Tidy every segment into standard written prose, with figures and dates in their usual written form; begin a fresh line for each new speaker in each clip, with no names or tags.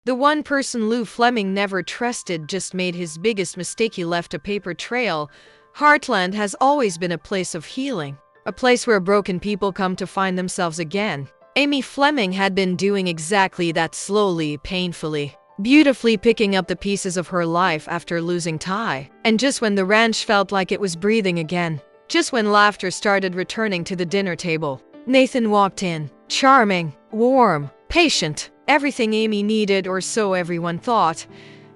The one person Lou Fleming never trusted just made his biggest mistake. He left a paper trail. Heartland has always been a place of healing, a place where broken people come to find themselves again. Amy Fleming had been doing exactly that, slowly, painfully, beautifully picking up the pieces of her life after losing Ty. And just when the ranch felt like it was breathing again, just when laughter started returning to the dinner table, Nathan walked in. Charming, warm, patient, everything Amy needed, or so everyone thought.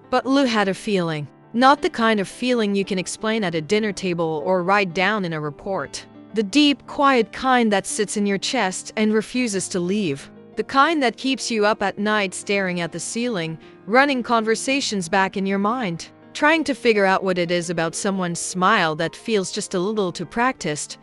But Lou had a feeling. Not the kind of feeling you can explain at a dinner table or write down in a report. The deep, quiet kind that sits in your chest and refuses to leave. The kind that keeps you up at night staring at the ceiling, running conversations back in your mind, trying to figure out what it is about someone's smile that feels just a little too practiced.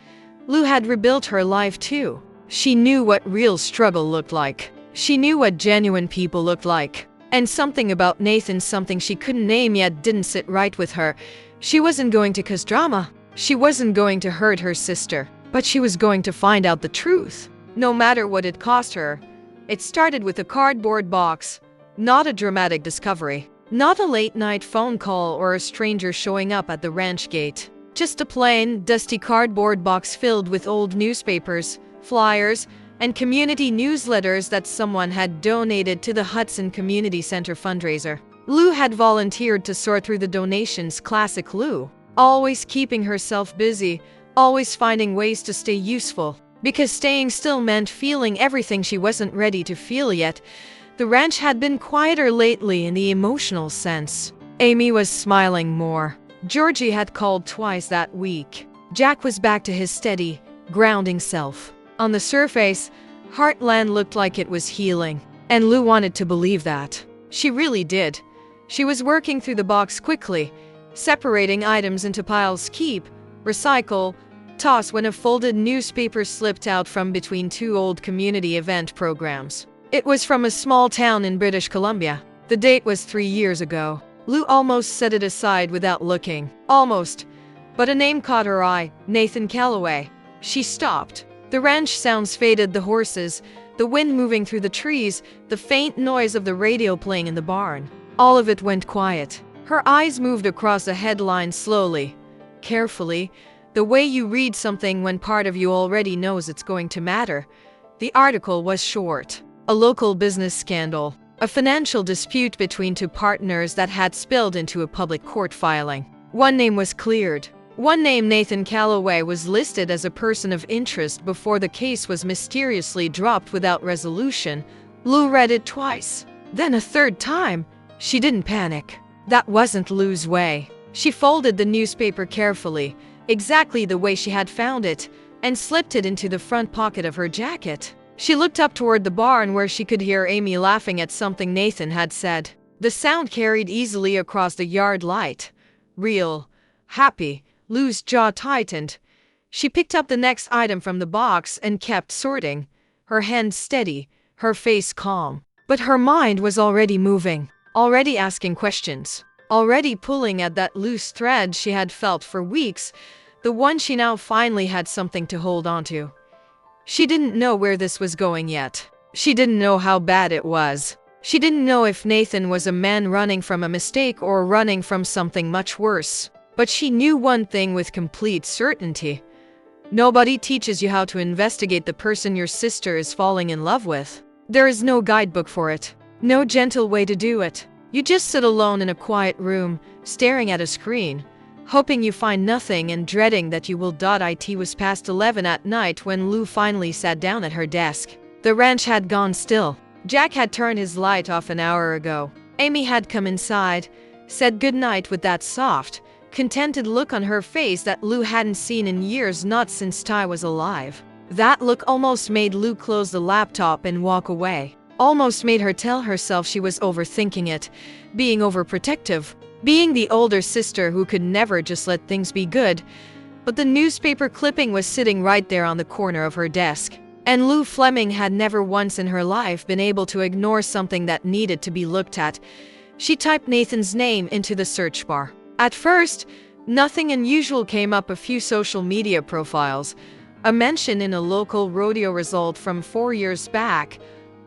Lou had rebuilt her life too. She knew what real struggle looked like. She knew what genuine people looked like. And something about Nathan, something she couldn't name yet, didn't sit right with her. She wasn't going to cause drama. She wasn't going to hurt her sister. But she was going to find out the truth, no matter what it cost her. It started with a cardboard box. Not a dramatic discovery. Not a late-night phone call or a stranger showing up at the ranch gate. Just a plain, dusty cardboard box filled with old newspapers, flyers, and community newsletters that someone had donated to the Hudson Community Center fundraiser. Lou had volunteered to sort through the donations. Classic Lou. Always keeping herself busy, always finding ways to stay useful. Because staying still meant feeling everything she wasn't ready to feel yet. The ranch had been quieter lately in the emotional sense. Amy was smiling more. Georgie had called twice that week. Jack was back to his steady, grounding self. On the surface, Heartland looked like it was healing, and Lou wanted to believe that. She really did. She was working through the box quickly, separating items into piles: keep, recycle, toss, when a folded newspaper slipped out from between two old community event programs. It was from a small town in British Columbia. The date was 3 years ago. Lou almost set it aside without looking. Almost. But a name caught her eye: Nathan Calloway. She stopped. The ranch sounds faded, the horses, the wind moving through the trees, the faint noise of the radio playing in the barn. All of it went quiet. Her eyes moved across the headline slowly, carefully, the way you read something when part of you already knows it's going to matter. The article was short. A local business scandal. A financial dispute between two partners that had spilled into a public court filing. One name was cleared. One name, Nathan Calloway, was listed as a person of interest before the case was mysteriously dropped without resolution. Lou read it twice, then a third time. She didn't panic. That wasn't Lou's way. She folded the newspaper carefully, exactly the way she had found it, and slipped it into the front pocket of her jacket. She looked up toward the barn where she could hear Amy laughing at something Nathan had said. The sound carried easily across the yard light. Real. Happy. Lou's jaw tightened. She picked up the next item from the box and kept sorting, her hand steady, her face calm. But her mind was already moving, already asking questions, already pulling at that loose thread she had felt for weeks, the one she now finally had something to hold on to. She didn't know where this was going yet. She didn't know how bad it was. She didn't know if Nathan was a man running from a mistake or running from something much worse. But she knew one thing with complete certainty. Nobody teaches you how to investigate the person your sister is falling in love with. There is no guidebook for it. No gentle way to do it. You just sit alone in a quiet room, staring at a screen, hoping you find nothing and dreading that you will. It was past 11 at night when Lou finally sat down at her desk. The ranch had gone still. Jack had turned his light off an hour ago. Amy had come inside, said goodnight with that soft, contented look on her face that Lou hadn't seen in years, not since Ty was alive. That look almost made Lou close the laptop and walk away. Almost made her tell herself she was overthinking it, being overprotective, being the older sister who could never just let things be good. But the newspaper clipping was sitting right there on the corner of her desk. And Lou Fleming had never once in her life been able to ignore something that needed to be looked at. She typed Nathan's name into the search bar. At first, nothing unusual came up: a few social media profiles, a mention in a local rodeo result from 4 years back,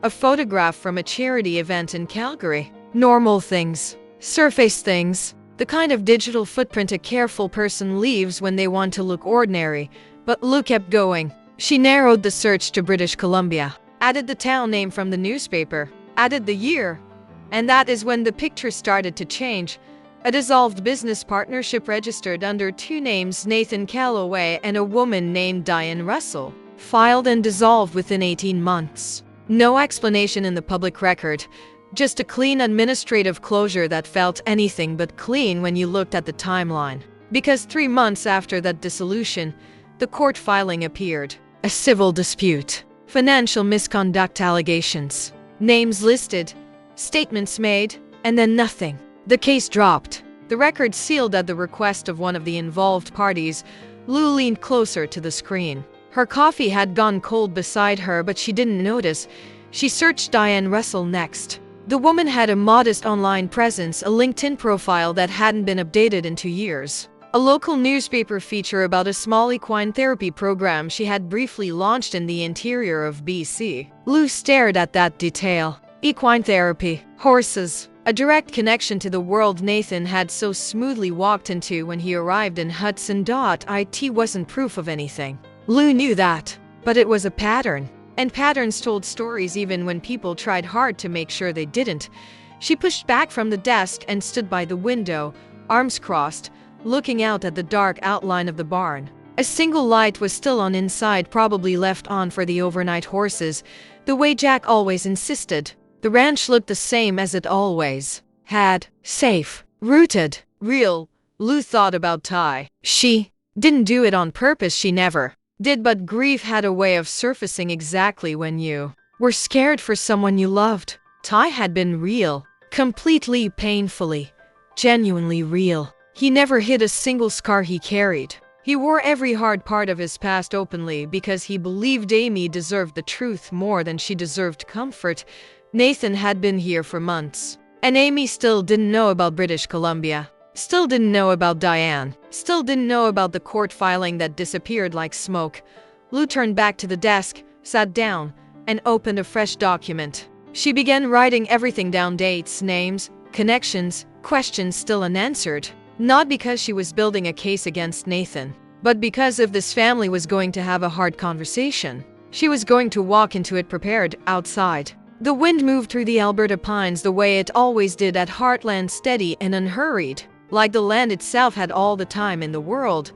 A photograph from a charity event in Calgary. Normal things. Surface things. The kind of digital footprint a careful person leaves when they want to look ordinary. But Lou kept going. She narrowed the search to British Columbia. Added the town name from the newspaper. Added the year. And that is when the picture started to change. A dissolved business partnership registered under two names, Nathan Calloway and a woman named Diane Russell. Filed and dissolved within 18 months. No explanation in the public record. Just a clean administrative closure that felt anything but clean when you looked at the timeline. Because 3 months after that dissolution, the court filing appeared. A civil dispute. Financial misconduct allegations. Names listed. Statements made. And then nothing. The case dropped. The record sealed at the request of one of the involved parties. Lou leaned closer to the screen. Her coffee had gone cold beside her, but she didn't notice. She searched Diane Russell next. The woman had a modest online presence, a LinkedIn profile that hadn't been updated in 2 years. A local newspaper feature about a small equine therapy program she had briefly launched in the interior of BC. Lou stared at that detail. Equine therapy. Horses. A direct connection to the world Nathan had so smoothly walked into when he arrived in Hudson. It wasn't proof of anything. Lou knew that, but it was a pattern. And patterns told stories even when people tried hard to make sure they didn't. She pushed back from the desk and stood by the window, arms crossed, looking out at the dark outline of the barn. A single light was still on inside, probably left on for the overnight horses, the way Jack always insisted. The ranch looked the same as it always had. Safe. Rooted. Real. Lou thought about Ty. She didn't do it on purpose, she never did, but grief had a way of surfacing exactly when you were scared for someone you loved. Ty had been real. Completely, painfully, genuinely real. He never hid a single scar he carried. He wore every hard part of his past openly because he believed Amy deserved the truth more than she deserved comfort. Nathan had been here for months, and Amy still didn't know about British Columbia. Still didn't know about Diane. Still didn't know about the court filing that disappeared like smoke. Lou turned back to the desk, sat down, and opened a fresh document. She began writing everything down: dates, names, connections, questions still unanswered. Not because she was building a case against Nathan, but because if this family was going to have a hard conversation, she was going to walk into it prepared. Outside, the wind moved through the Alberta pines the way it always did at Heartland, steady and unhurried. Like the land itself had all the time in the world.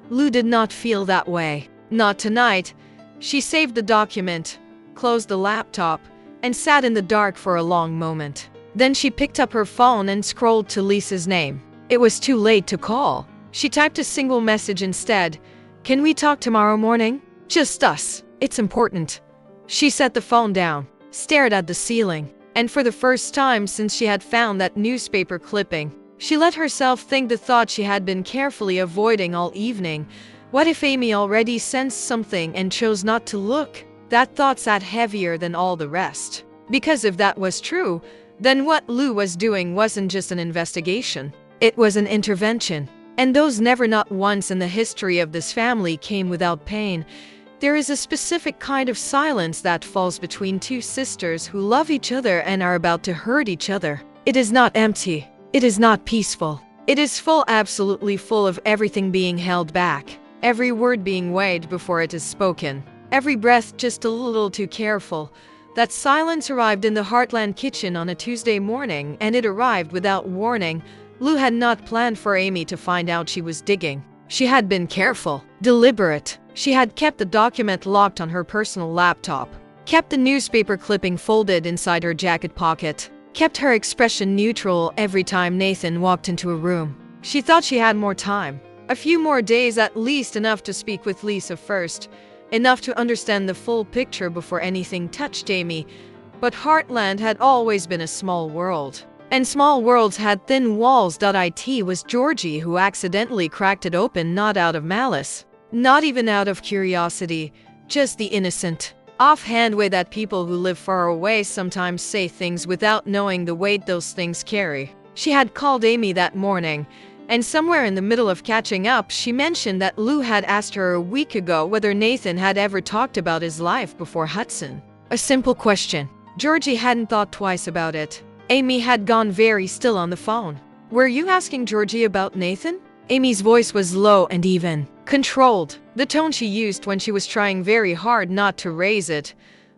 Lou did not feel that way. Not tonight. She saved the document, closed the laptop, and sat in the dark for a long moment. Then she picked up her phone and scrolled to Lisa's name. It was too late to call. She typed a single message instead. "Can we talk tomorrow morning? Just us. It's important." She set the phone down, stared at the ceiling, and for the first time since she had found that newspaper clipping, she let herself think the thought she had been carefully avoiding all evening. What if Amy already sensed something and chose not to look? That thought sat heavier than all the rest. Because if that was true, then what Lou was doing wasn't just an investigation. It was an intervention. And those never, not once in the history of this family, came without pain. There is a specific kind of silence that falls between two sisters who love each other and are about to hurt each other. It is not empty. It is not peaceful. It is full, absolutely full of everything being held back. Every word being weighed before it is spoken. Every breath just a little too careful. That silence arrived in the Heartland kitchen on a Tuesday morning, and it arrived without warning. Lou had not planned for Amy to find out she was digging. She had been careful, deliberate. She had kept the document locked on her personal laptop, kept the newspaper clipping folded inside her jacket pocket, kept her expression neutral every time Nathan walked into a room. She thought she had more time. A few more days at least, enough to speak with Lisa first. Enough to understand the full picture before anything touched Amy. But Heartland had always been a small world. And small worlds had thin walls. It was Georgie who accidentally cracked it open, not out of malice. Not even out of curiosity. Just the innocent, offhand way that people who live far away sometimes say things without knowing the weight those things carry. She had called Amy that morning, and somewhere in the middle of catching up, she mentioned that Lou had asked her a week ago whether Nathan had ever talked about his life before Hudson. A simple question. Georgie hadn't thought twice about it. Amy had gone very still on the phone. "Were you asking Georgie about Nathan?" Amy's voice was low and even, controlled, the tone she used when she was trying very hard not to raise it.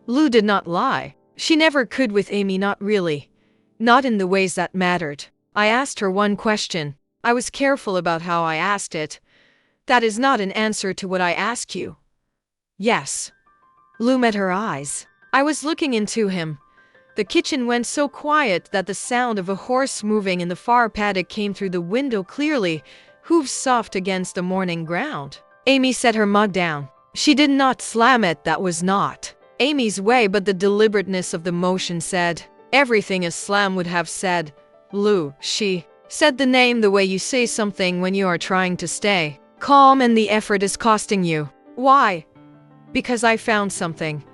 Lou did not lie. She never could with Amy, not really. Not in the ways that mattered. "I asked her one question. I was careful about how I asked it. That is not an answer to what I ask you." "Yes." Lou met her eyes. "I was looking into him." The kitchen went so quiet that the sound of a horse moving in the far paddock came through the window clearly, hooves soft against the morning ground. Amy set her mug down. She did not slam it, that was not Amy's way, but the deliberateness of the motion said everything a slam would have said. "Lou," she said the name the way you say something when you are trying to stay calm and the effort is costing you. "Why?" "Because I found something."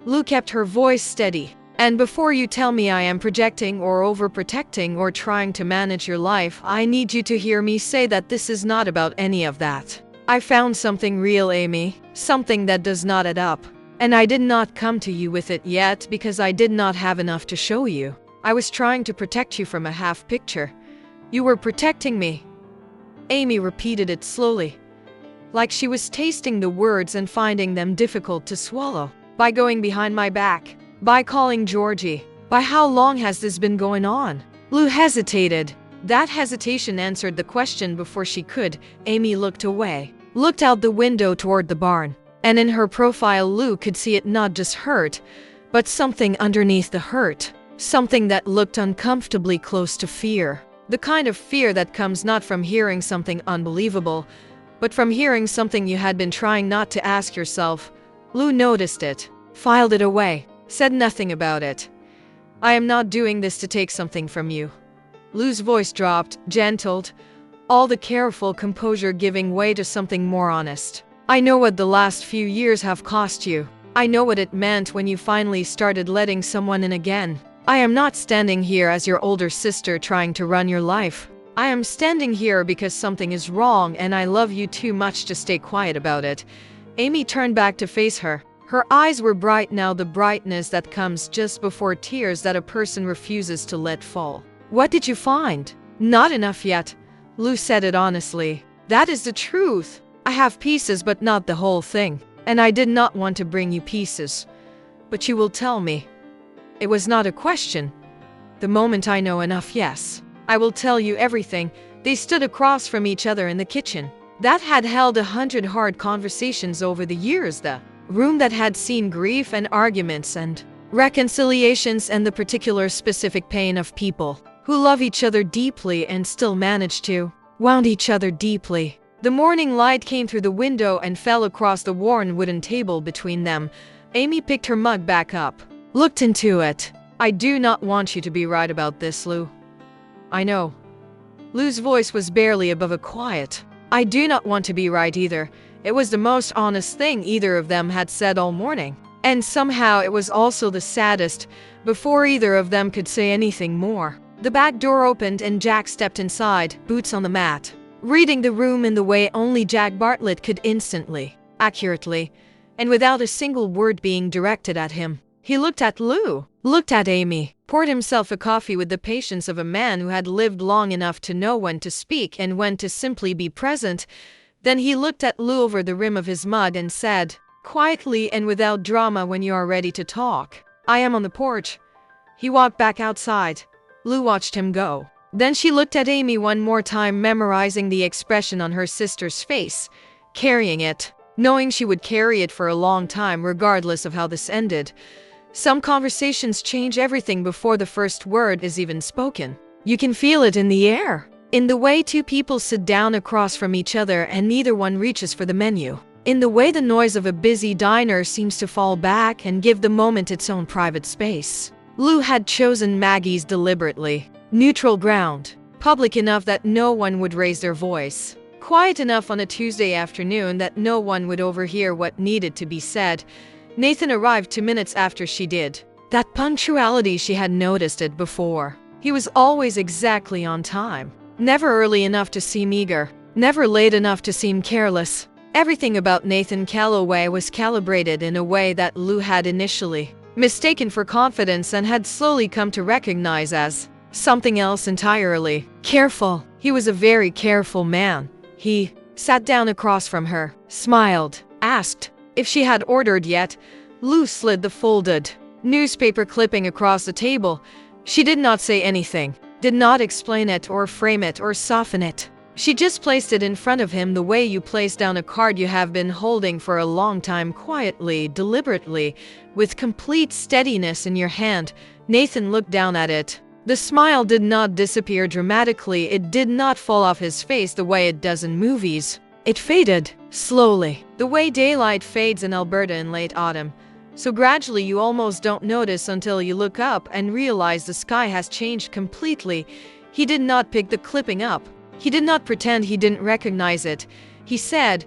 Lou kept her voice steady. "And before you tell me I am projecting or overprotecting or trying to manage your life, I need you to hear me say that this is not about any of that. I found something real, Amy, something that does not add up. And I did not come to you with it yet because I did not have enough to show you. I was trying to protect you from a half picture. You were protecting me." Amy repeated it slowly, like she was tasting the words and finding them difficult to swallow. "By going behind my back. By calling Georgie. By how long has this been going on?" Lou hesitated. That hesitation answered the question before she could. Amy looked away, looked out the window toward the barn. And in her profile Lou could see it not just hurt, but something underneath the hurt. Something that looked uncomfortably close to fear. The kind of fear that comes not from hearing something unbelievable, but from hearing something you had been trying not to ask yourself. Lou noticed it, filed it away, said nothing about it. "I am not doing this to take something from you." Lou's voice dropped, gentled, all the careful composure giving way to something more honest. "I know what the last few years have cost you. I know what it meant when you finally started letting someone in again. I am not standing here as your older sister trying to run your life. I am standing here because something is wrong and I love you too much to stay quiet about it." Amy turned back to face her. Her eyes were bright now, the brightness that comes just before tears that a person refuses to let fall. "What did you find?" "Not enough yet." Lou said it honestly. "That is the truth. I have pieces but not the whole thing. And I did not want to bring you pieces. But you will tell me." It was not a question. "The moment I know enough, yes. I will tell you everything." They stood across from each other in the kitchen that had held 100 hard conversations over the years, the room that had seen grief and arguments and reconciliations and the particular specific pain of people who love each other deeply and still manage to wound each other deeply. The morning light came through the window and fell across the worn wooden table between them. Amy picked her mug back up, looked into it. "I do not want you to be right about this, Lou." "I know." Lou's voice was barely above a quiet. "I do not want to be right either." It was the most honest thing either of them had said all morning. And somehow it was also the saddest. Before either of them could say anything more, the back door opened and Jack stepped inside, boots on the mat, reading the room in the way only Jack Bartlett could, instantly, accurately, and without a single word being directed at him. He looked at Lou, looked at Amy, poured himself a coffee with the patience of a man who had lived long enough to know when to speak and when to simply be present. Then he looked at Lou over the rim of his mug and said, quietly and without drama, "When you are ready to talk, I am on the porch." He walked back outside. Lou watched him go. Then she looked at Amy one more time, memorizing the expression on her sister's face, carrying it, knowing she would carry it for a long time regardless of how this ended. Some conversations change everything before the first word is even spoken. You can feel it in the air, in the way two people sit down across from each other and neither one reaches for the menu, in the way the noise of a busy diner seems to fall back and give the moment its own private space. Lou had chosen Maggie's deliberately. Neutral ground, public enough that no one would raise their voice, quiet enough on a Tuesday afternoon that no one would overhear what needed to be said. Nathan arrived 2 minutes after she did. That punctuality, she had noticed it before. He was always exactly on time, never early enough to seem eager, never late enough to seem careless. Everything about Nathan Calloway was calibrated in a way that Lou had initially mistaken for confidence, and had slowly come to recognize as something else entirely. Careful. He was a very careful man. He sat down across from her, smiled, asked if she had ordered yet. Lou slid the folded newspaper clipping across the table. She did not say anything, did not explain it or frame it or soften it. She just placed it in front of him the way you place down a card you have been holding for a long time, quietly, deliberately, with complete steadiness in your hand. Nathan looked down at it. The smile did not disappear dramatically. It did not fall off his face the way it does in movies. It faded, slowly, the way daylight fades in Alberta in late autumn. So gradually you almost don't notice until you look up and realize the sky has changed completely. He did not pick the clipping up. He did not pretend he didn't recognize it. He said,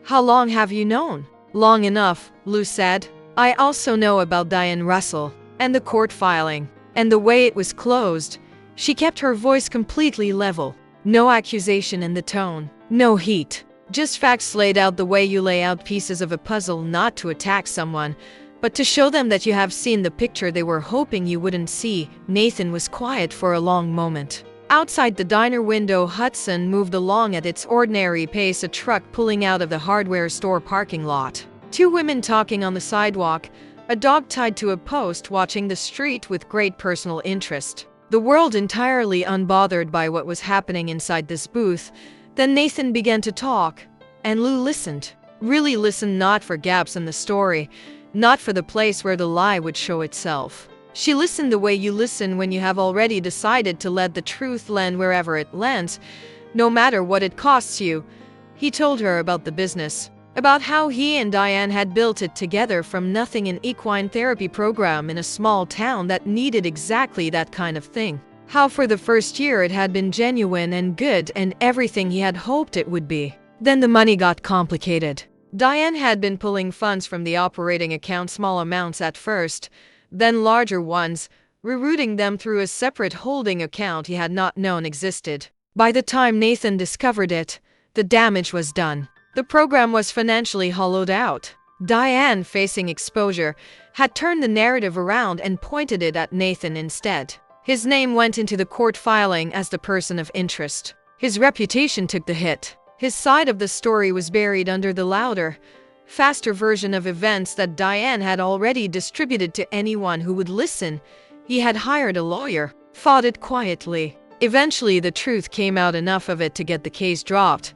"How long have you known?" "Long enough," Lou said. "I also know about Diane Russell, and the court filing, and the way it was closed." She kept her voice completely level. No accusation in the tone, no heat. Just facts laid out the way you lay out pieces of a puzzle, not to attack someone, but to show them that you have seen the picture they were hoping you wouldn't see. Nathan was quiet for a long moment. Outside the diner window, Hudson moved along at its ordinary pace, a truck pulling out of the hardware store parking lot. Two women talking on the sidewalk, a dog tied to a post watching the street with great personal interest. The world entirely unbothered by what was happening inside this booth. Then Nathan began to talk, and Lou listened. Really listened, not for gaps in the story, not for the place where the lie would show itself. She listened the way you listen when you have already decided to let the truth land wherever it lands, no matter what it costs you. He told her about the business, about how he and Diane had built it together from nothing, an equine therapy program in a small town that needed exactly that kind of thing. How for the first year it had been genuine and good and everything he had hoped it would be. Then the money got complicated. Diane had been pulling funds from the operating account, small amounts at first, then larger ones, rerouting them through a separate holding account he had not known existed. By the time Nathan discovered it, the damage was done. The program was financially hollowed out. Diane, facing exposure, had turned the narrative around and pointed it at Nathan instead. His name went into the court filing as the person of interest. His reputation took the hit. His side of the story was buried under the louder, faster version of events that Diane had already distributed to anyone who would listen. He had hired a lawyer, fought it quietly. Eventually the truth came out, enough of it to get the case dropped,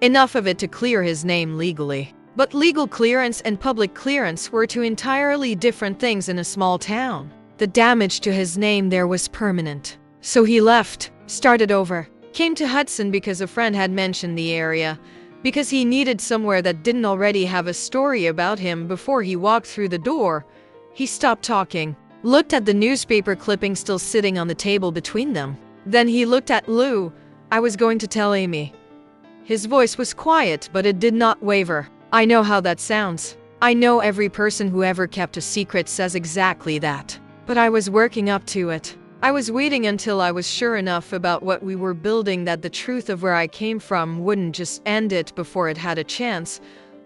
enough of it to clear his name legally. But legal clearance and public clearance were two entirely different things in a small town. The damage to his name there was permanent. So he left, started over, came to Hudson because a friend had mentioned the area, because he needed somewhere that didn't already have a story about him. Before he walked through the door, he stopped talking, looked at the newspaper clipping still sitting on the table between them. Then he looked at Lou. "I was going to tell Amy." His voice was quiet, but it did not waver. "I know how that sounds. I know every person who ever kept a secret says exactly that. But I was working up to it. I was waiting until I was sure enough about what we were building that the truth of where I came from wouldn't just end it before it had a chance."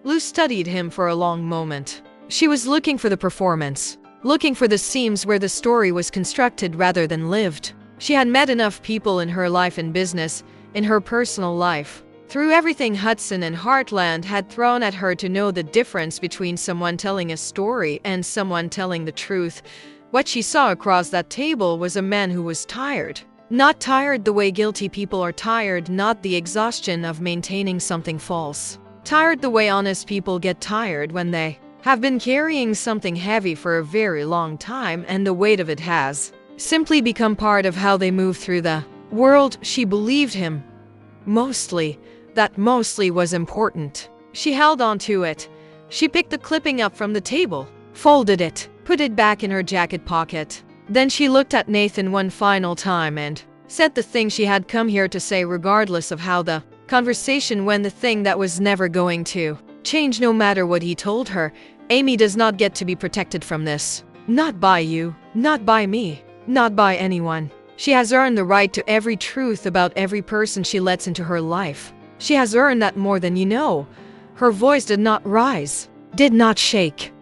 Lou studied him for a long moment. She was looking for the performance, looking for the seams where the story was constructed rather than lived. She had met enough people in her life and business, in her personal life, through everything Hudson and Heartland had thrown at her, to know the difference between someone telling a story and someone telling the truth. What she saw across that table was a man who was tired. Not tired the way guilty people are tired, not the exhaustion of maintaining something false. Tired the way honest people get tired when they have been carrying something heavy for a very long time and the weight of it has simply become part of how they move through the world. She believed him. Mostly. That mostly was important. She held on to it. She picked the clipping up from the table, folded it, put it back in her jacket pocket. Then she looked at Nathan one final time and said the thing she had come here to say, regardless of how the conversation went, the thing that was never going to change no matter what he told her. "Amy does not get to be protected from this. Not by you, not by me, not by anyone. She has earned the right to every truth about every person she lets into her life. She has earned that more than you know." Her voice did not rise, did not shake.